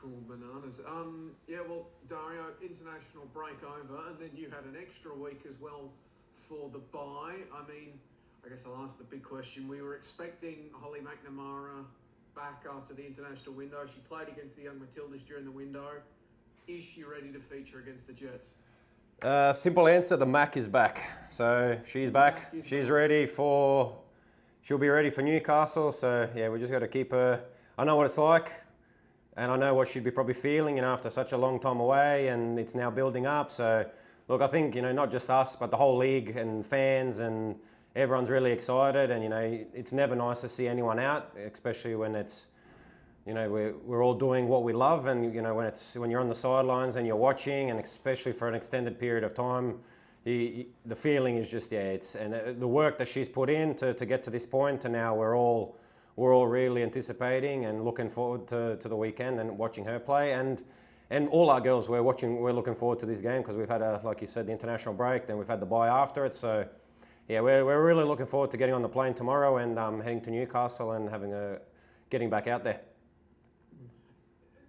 Cool bananas. Yeah, well, Dario, international break over, and then you had an extra week as well for the bye. I mean, I guess I'll ask the big question. We were expecting Holly McNamara back after the international window. She played against the young Matildas during the window. Is she ready to feature against the Jets? Simple answer, the Mac is back. So she's back. She's ready for, she'll be ready for Newcastle. So yeah, we just got to keep her. I know what it's like and I know what she'd be probably feeling, after such a long time away, and it's now building up. So look, I think, not just us, but the whole league and fans and everyone's really excited. And, it's never nice to see anyone out, especially when it's, we're all doing what we love, and when you're on the sidelines and you're watching, and especially for an extended period of time, the feeling is just the work that she's put in to get to this point, and now we're all really anticipating and looking forward to the weekend and watching her play, and all our girls we're looking forward to this game, because we've had like you said, the international break, then we've had the bye after it, so yeah, we're really looking forward to getting on the plane tomorrow and heading to Newcastle and getting back out there.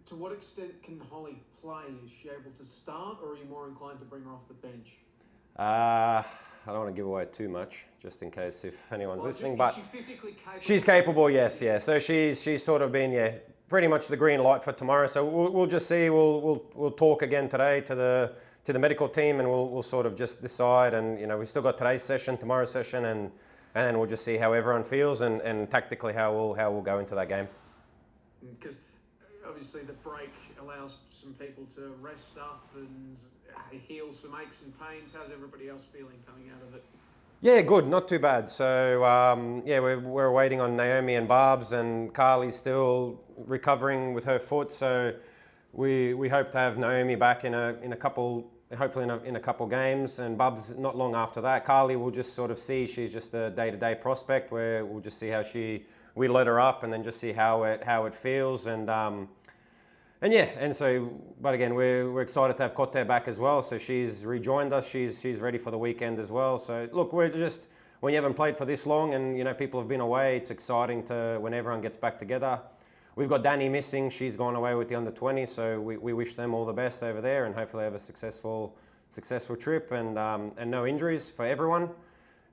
To what extent can Holly play? Is she able to start, or are you more inclined to bring her off the bench? I don't want to give away too much, just in case if anyone's listening. But she physically capable? She's capable, yes, yeah. So she's sort of been, pretty much the green light for tomorrow. So we'll just see. We'll talk again today to the medical team, and we'll sort of just decide. And we still got today's session, tomorrow's session, and we'll just see how everyone feels and tactically how we'll go into that game. Because obviously the break allows some people to rest up and heal some aches and pains. How's everybody else feeling coming out of it? Yeah, good, not too bad. So we're waiting on Naomi and Barb's, and Carly's still recovering with her foot. So we hope to have Naomi back in a couple, hopefully in a couple games, and Barb's not long after that. Carly will just sort of see, she's just a day-to-day prospect where we'll just see how we let her up and then just see how it feels, but again, we're excited to have Cote back as well. So she's rejoined us. She's ready for the weekend as well. So look, we're just, when you haven't played for this long and people have been away, it's exciting when everyone gets back together. We've got Danny missing. She's gone away with the under-20. So we wish them all the best over there, and hopefully have a successful trip and no injuries for everyone.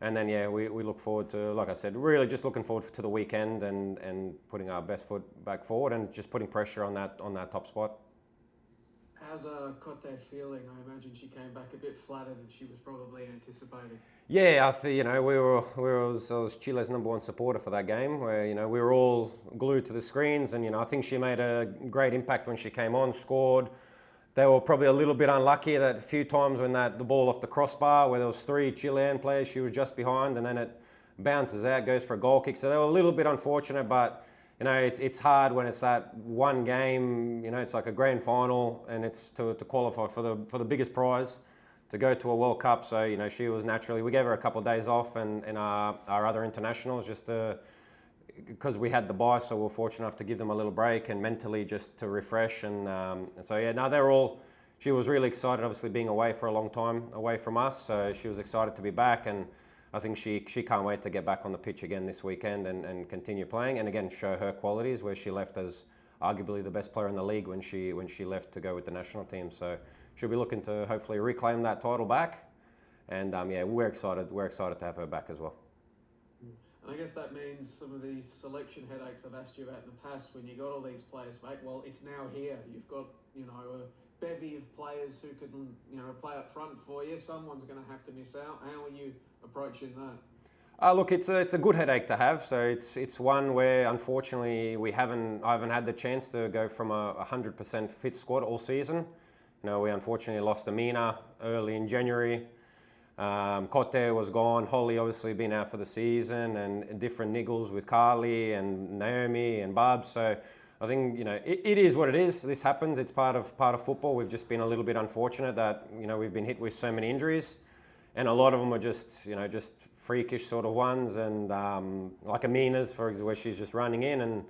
And then, we look forward to, like I said, really just looking forward to the weekend and putting our best foot back forward and just putting pressure on that top spot. How's Cote feeling? I imagine she came back a bit flatter than she was probably anticipating. Yeah, I think, I was Chile's #1 supporter for that game, where, we were all glued to the screens, and, I think she made a great impact when she came on, scored. They were probably a little bit unlucky that a few times when the ball off the crossbar, where there was 3 Chilean players, she was just behind, and then it bounces out, goes for a goal kick. So they were a little bit unfortunate, but it's hard when it's that one game. It's like a grand final, and it's to qualify for the biggest prize, to go to a World Cup. So she was naturally. We gave her a couple of days off, and our other internationals just because we had the bye, so we were fortunate enough to give them a little break and mentally just to refresh. And so they're all. She was really excited, obviously being away for a long time away from us. So she was excited to be back, and I think she can't wait to get back on the pitch again this weekend and continue playing, and again show her qualities, where she left as arguably the best player in the league when she left to go with the national team. So she'll be looking to hopefully reclaim that title back, and we're excited to have her back as well. And I guess that means some of these selection headaches I've asked you about in the past, when you got all these players back, well, it's now here. You've got, a bevy of players who can, play up front for you. Someone's going to have to miss out. How are you approaching that? Look, it's a good headache to have. So it's one where unfortunately I haven't had the chance to go from a 100% fit squad all season. We unfortunately lost Amina early in January. Cote was gone. Holly obviously been out for the season, and different niggles with Carly and Naomi and Barb. So I think it is what it is. This happens. It's part of football. We've just been a little bit unfortunate that we've been hit with so many injuries, and a lot of them are just freakish sort of ones, and like Amina's, for example, where she's just running in and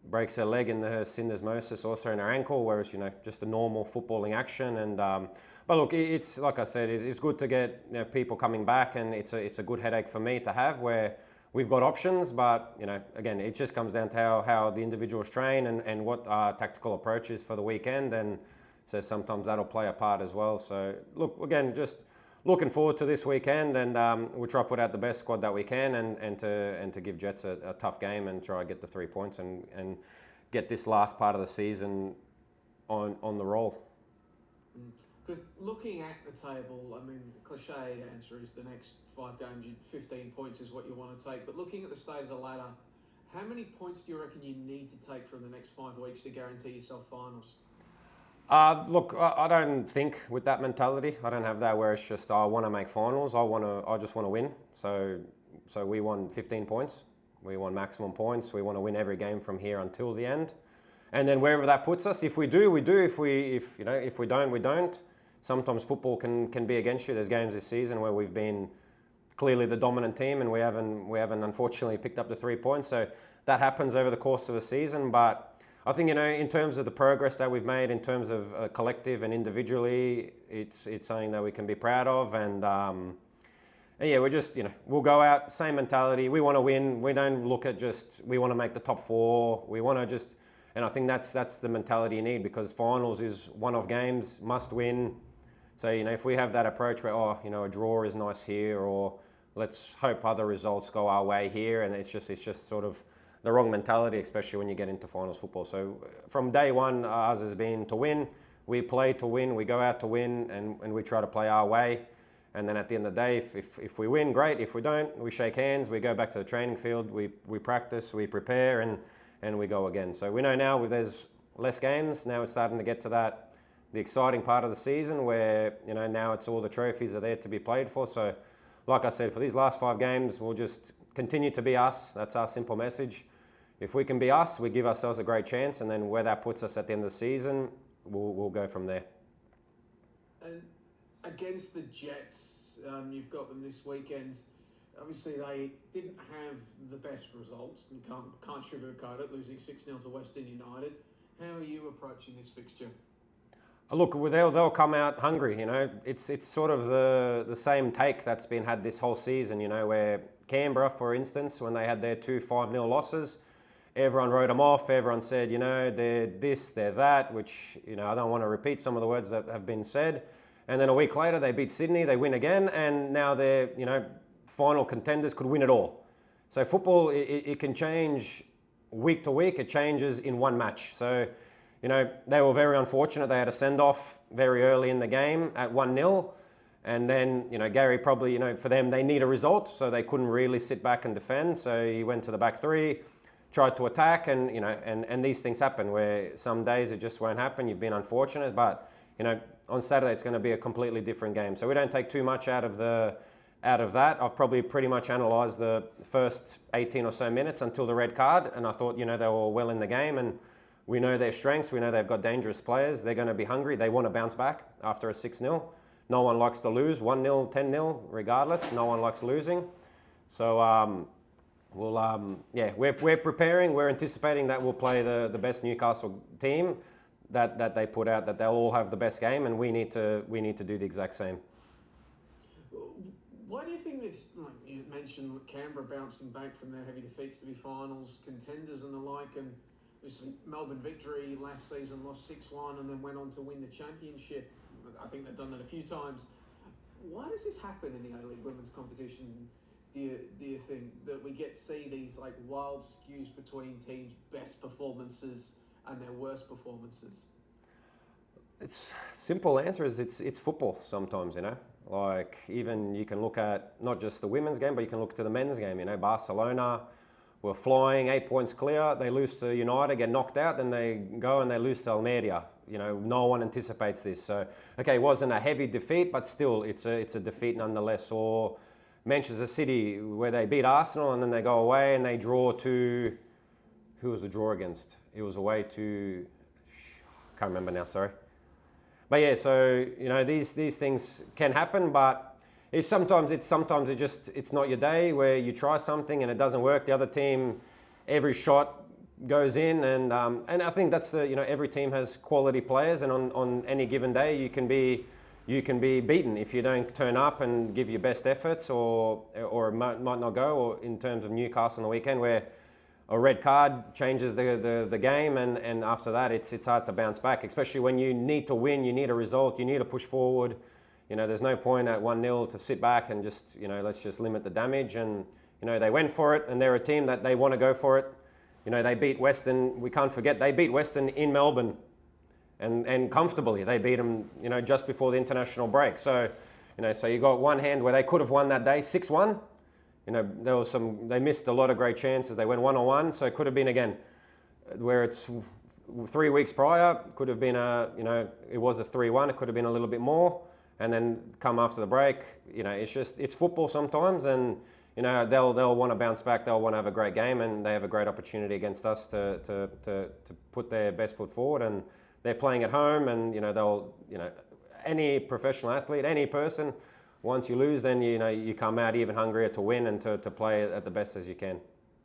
breaks her leg and her syndesmosis also in her ankle, whereas just a normal footballing action. And but look, it's like I said, it's good to get people coming back, and it's a good headache for me to have, where we've got options, but again, it just comes down to how the individuals train and what our tactical approach is for the weekend, and so sometimes that'll play a part as well. So look, again, just looking forward to this weekend, and we'll try to put out the best squad that we can, and to give Jets a tough game and try to get the 3 points and get this last part of the season on the roll. Because looking at the table, I mean, cliche answer is the next 5 games, 15 points is what you want to take. But looking at the state of the ladder, how many points do you reckon you need to take from the next 5 weeks to guarantee yourself finals? Look, I don't think with that mentality. I don't have that where it's just I want to make finals. I just want to win. So we won 15 points. We want maximum points. We want to win every game from here until the end. And then wherever that puts us, if we do, we do. If we don't, we don't. Sometimes football can be against you. There's games this season where we've been clearly the dominant team and we haven't unfortunately picked up the 3 points. So that happens over the course of a season. But I think, in terms of the progress that we've made in terms of collective and individually, it's something that we can be proud of. And yeah, we're just, we'll go out, same mentality. We want to win. We don't look at we want to make the top 4. We want to and I think that's the mentality you need, because finals is one-off games, must win. So, if we have that approach where, a draw is nice here, or let's hope other results go our way here, and it's just sort of the wrong mentality, especially when you get into finals football. So from day one, ours has been to win. We play to win. We go out to win, and we try to play our way. And then at the end of the day, if we win, great. If we don't, we shake hands. We go back to the training field. We practice. We prepare, and we go again. So we know now there's less games. Now it's starting to get to the exciting part of the season where, now it's all the trophies are there to be played for. So like I said, for these last 5 games, we'll just continue to be us. That's our simple message. If we can be us, we give ourselves a great chance, and then where that puts us at the end of the season, we'll go from there. And against the Jets, you've got them this weekend. Obviously, they didn't have the best results. You can't sugarcoat it, losing 6-0 to Western United. How are you approaching this fixture? Look, they'll come out hungry. It's sort of the same take that's been had this whole season. Where Canberra, for instance, when they had their 2 5-0 losses, everyone wrote them off. Everyone said, they're this, they're that, which, I don't want to repeat some of the words that have been said. And then a week later, they beat Sydney, they win again, and now they're, final contenders, could win it all. So football, it can change week to week. It changes in one match. So, they were very unfortunate. They had a send-off very early in the game at 1-0. And then, Gary probably, for them, they need a result. So they couldn't really sit back and defend. So he went to the back 3, tried to attack, and, and these things happen where some days it just won't happen. You've been unfortunate, but, on Saturday it's going to be a completely different game. So we don't take too much out of that. I've probably pretty much analysed the first 18 or so minutes until the red card, and I thought, they were well in the game, and we know their strengths. We know they've got dangerous players. They're going to be hungry. They want to bounce back after a 6-0. No one likes to lose, 1-0, 10-0, regardless. No one likes losing. So we're preparing. We're anticipating that we'll play the best Newcastle team that they put out, that they'll all have the best game, and we need to do the exact same. Why do you think this, like you mentioned, Canberra bouncing back from their heavy defeats to be finals contenders and the like, and this Melbourne victory last season, lost 6-1 and then went on to win the championship? I think they've done that a few times. Why does this happen in the A-League women's competition, do you think, that we get to see these like wild skews between teams' best performances and their worst performances? It's simple answer is it's football sometimes, Like, even you can look at not just the women's game, but you can look to the men's game. Barcelona were flying 8 points clear. They lose to United, get knocked out, then they go and they lose to Almeria. No one anticipates this. So, okay, it wasn't a heavy defeat, but still, it's a defeat nonetheless. Or Manchester City, where they beat Arsenal and then they go away and they draw to, who was the draw against? It was away to, can't remember now, sorry. But yeah, so these things can happen, but it's not your day where you try something and it doesn't work. The other team, every shot goes in, and I think that's every team has quality players, and on any given day you can be you can be beaten if you don't turn up and give your best efforts, or it might not go. Or in terms of Newcastle on the weekend, where a red card changes the game, and after that it's hard to bounce back, especially when you need to win, you need a result, you need to push forward. There's no point at 1-0 to sit back and just, let's just limit the damage. And, they went for it, and they're a team that they want to go for it. They beat Western, we can't forget, they beat Western in Melbourne, and comfortably. They beat them, just before the international break. So, so you got one hand where they could have won that day, 6-1. They missed a lot of great chances. They went 1-on-1, so it could have been again, where it's 3 weeks prior, could have been it was a 3-1, it could have been a little bit more. And then come after the break, it's football sometimes, and they'll want to bounce back. They'll want to have a great game, and they have a great opportunity against us to put their best foot forward. And they're playing at home, and any professional athlete, any person, once you lose, then you come out even hungrier to win and to play at the best as you can.